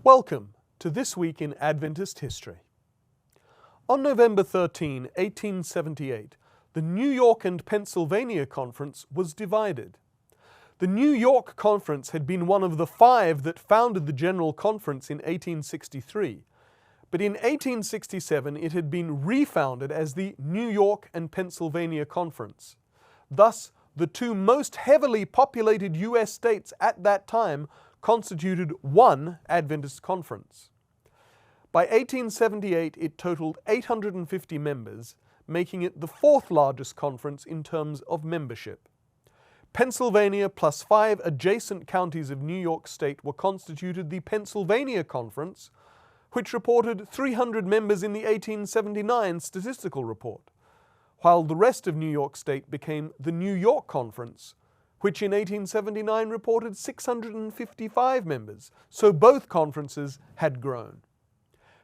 Welcome to This Week in Adventist History. On November 13, 1878, the New York and Pennsylvania Conference was divided. The New York Conference had been one of the five that founded the General Conference in 1863, but in 1867 it had been refounded as the New York and Pennsylvania Conference. Thus, the two most heavily populated U.S. states at that time constituted one Adventist conference. By 1878, it totaled 850 members, making it the fourth largest conference in terms of membership. Pennsylvania plus 5 adjacent counties of New York State were constituted the Pennsylvania Conference, which reported 300 members in the 1879 statistical report, while the rest of New York State became the New York Conference, which in 1879 reported 655 members, so both conferences had grown.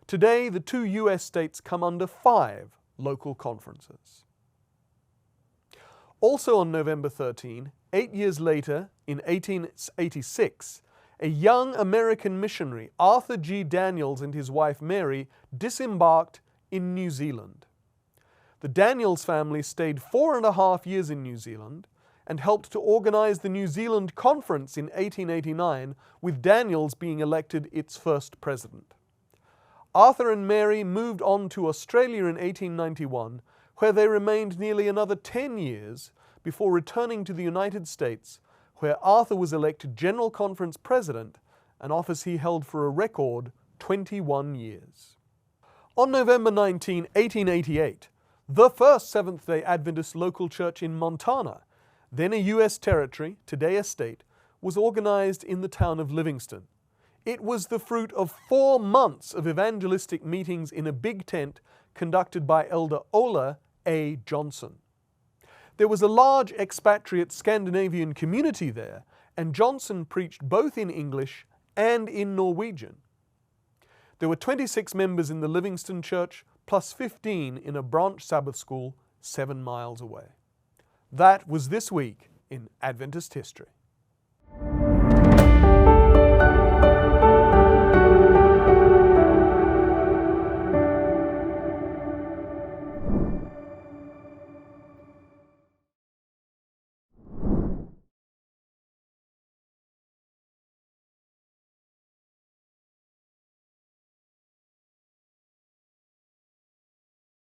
Today, the two U.S. states come under 5 local conferences. Also on November 13, 8 years later, in 1886, a young American missionary, Arthur G. Daniels, and his wife Mary disembarked in New Zealand. The Daniels family stayed 4.5 years in New Zealand and helped to organize the New Zealand Conference in 1889, with Daniels being elected its first president. Arthur and Mary moved on to Australia in 1891, where they remained nearly another 10 years before returning to the United States, where Arthur was elected General Conference President, an office he held for a record 21 years. On November 19, 1888, the first Seventh-day Adventist local church in Montana, then a U.S. territory, today a state, was organized in the town of Livingston. It was the fruit of 4 months of evangelistic meetings in a big tent conducted by Elder Ola A. Johnson. There was a large expatriate Scandinavian community there, and Johnson preached both in English and in Norwegian. There were 26 members in the Livingston church, plus 15 in a branch Sabbath school 7 miles away. That was This Week in Adventist History.